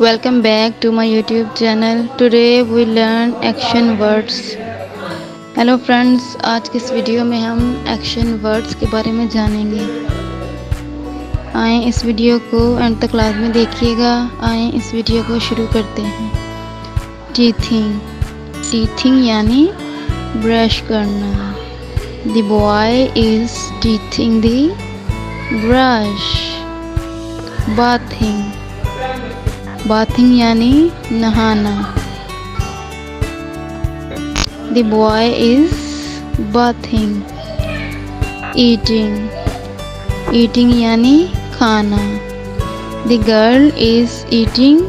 Welcome back to my YouTube channel. Today we learn action words. Hello friends, आज के इस video में हम एक्शन वर्ड्स के बारे में जानेंगे। आए इस वीडियो को एंड तक क्लास में देखिएगा। आए इस वीडियो को शुरू करते हैं। टीथिंग, टीथिंग यानी ब्रश करना। The boy is teething the brush. Bathing, bathing यानी नहाना। The boy is bathing. Eating, eating यानी खाना। The girl is eating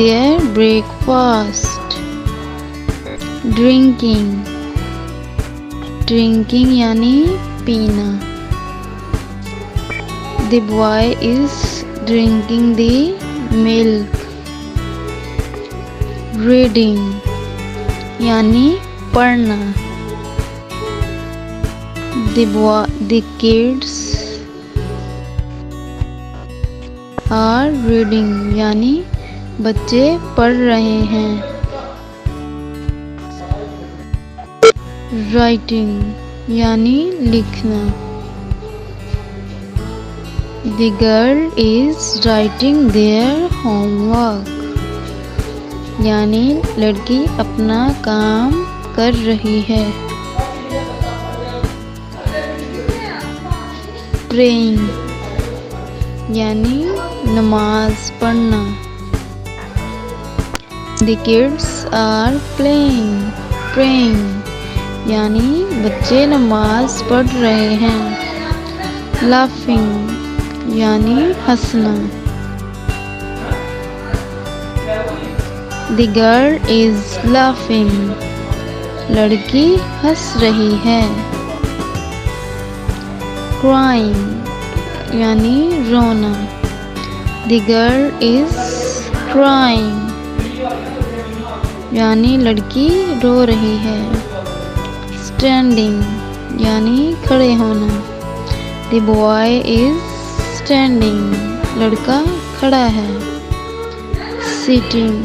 their breakfast. Drinking, drinking यानी पीना। The boy is drinking the milk. Reading यानी पढ़ना। The kids are reading यानी बच्चे पढ़ रहे हैं। Writing यानी लिखना। The girl is writing their homework यानी लड़की अपना काम कर रही है। प्रेइंग यानी नमाज पढ़ना। The kids are playing, praying यानी बच्चे नमाज पढ़ रहे हैं। Laughing यानी हंसना। The girl is laughing लड़की हंस रही है। Crying यानी रोना। The girl is crying यानी लड़की रो रही है। Standing यानी खड़े होना। The boy is standing लड़का खड़ा है। Sitting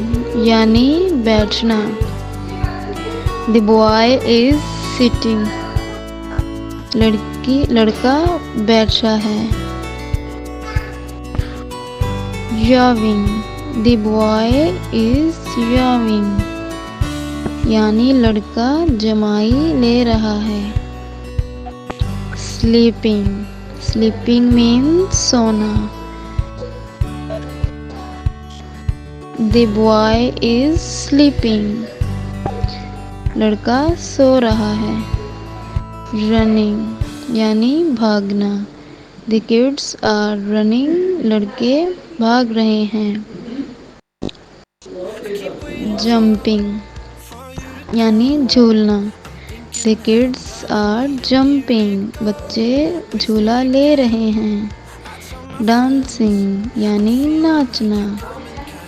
यानी बैठना। The boy is sitting लड़का बैठा है। Yawning The boy is yawning यानी लड़का जमाई ले रहा है। Sleeping Sleeping means सोना। The boy is sleeping लड़का सो रहा है। Running यानी भागना। The kids are running लड़के भाग रहे हैं। Jumping यानी झूलना। The kids are jumping बच्चे झूला ले रहे हैं। Dancing यानी नाचना।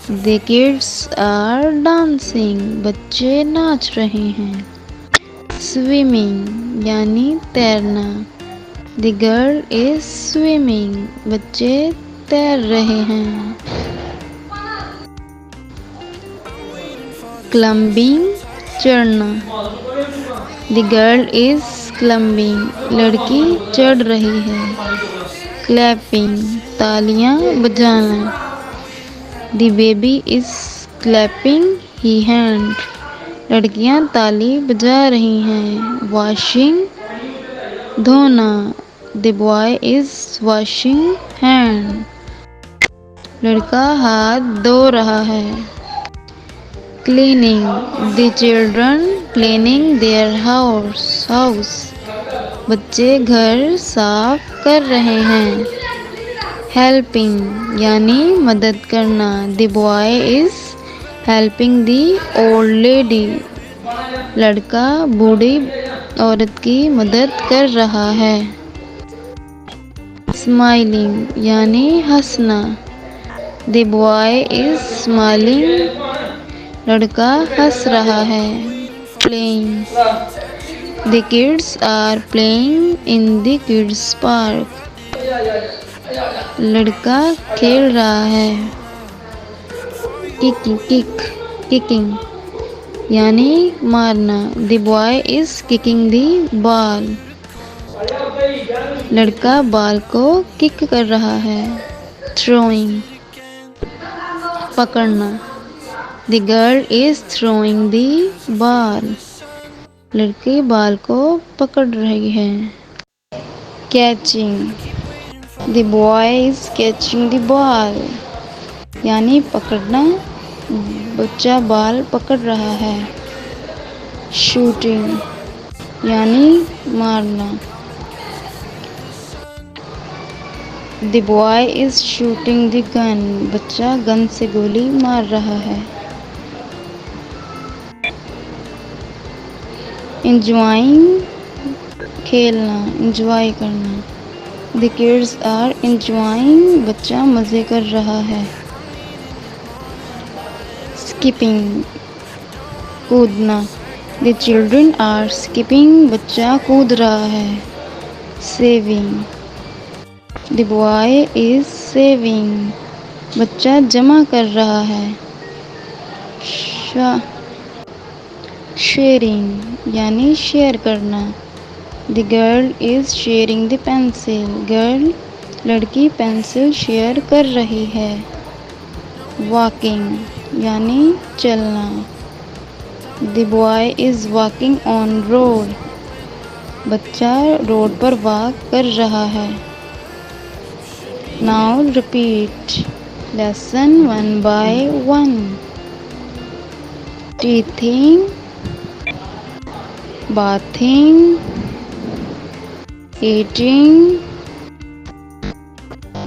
The kids are dancing बच्चे नाच रहे हैं। Swimming यानी तैरना। The girl is swimming बच्चे तैर रहे हैं। Climbing चढ़ना। The girl is climbing लड़की चढ़ रही है। Clapping तालियां बजाना। The baby is clapping his hand लड़कियां ताली बजा रही हैं। Washing धोना। The boy is washing hand लड़का हाथ धो रहा है। Cleaning The children cleaning their house बच्चे घर साफ कर रहे हैं। Helping यानी मदद करना। The boy is helping the old lady लड़का बूढ़ी औरत की मदद कर रहा है। Smiling यानी हंसना। The boy is smiling लड़का हंस रहा है। Playing The kids are playing in the kids park लड़का खेल रहा है। किकिंग यानी मारना। The boy is kicking the ball. लड़का बॉल को किक कर रहा है। थ्रोइंग पकड़ना। The girl is throwing the ball. लड़की बॉल को पकड़ रही है। Catching. The boy is catching the ball यानी पकड़ना। बच्चा बॉल पकड़ रहा है। शूटिंग यानी मारना। The boy is shooting the gun. बच्चा गन से गोली मार रहा है। इंजॉइंग खेलना, इंजॉय करना। The kids are enjoying. बच्चा मज़े कर रहा है। स्किपिंग कूदना। The children are skipping. बच्चा कूद रहा है। Saving. The boy is saving. बच्चा जमा कर रहा है। शेयरिंग यानी शेयर करना। The girl is sharing the pencil. Girl लड़की पेंसिल शेयर कर रही है। वॉकिंग यानी चलना। The boy is walking on road. बच्चा रोड पर वॉक कर रहा है। Now repeat lesson 1 by 1। Teething, bathing, eating,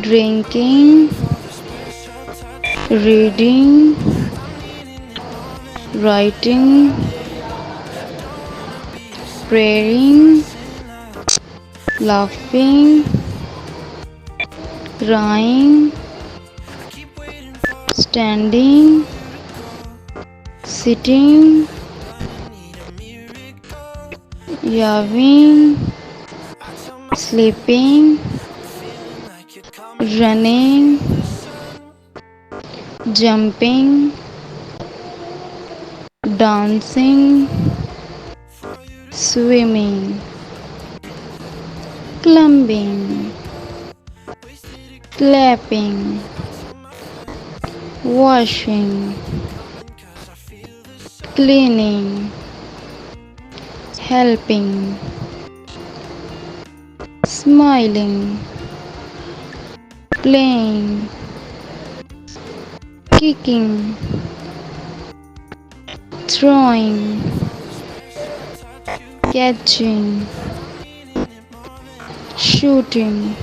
drinking, reading, writing, praying, laughing, crying, standing, sitting, yawning, sleeping, running, jumping, dancing, swimming, climbing, clapping, washing, cleaning, helping, smiling, playing, kicking, throwing, catching, shooting,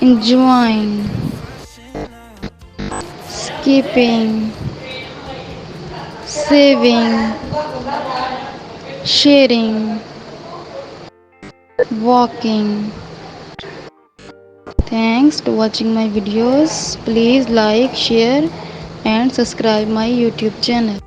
enjoying, skipping, saving, sharing, walking. Thanks to watching my videos. Please like, share and subscribe my YouTube channel.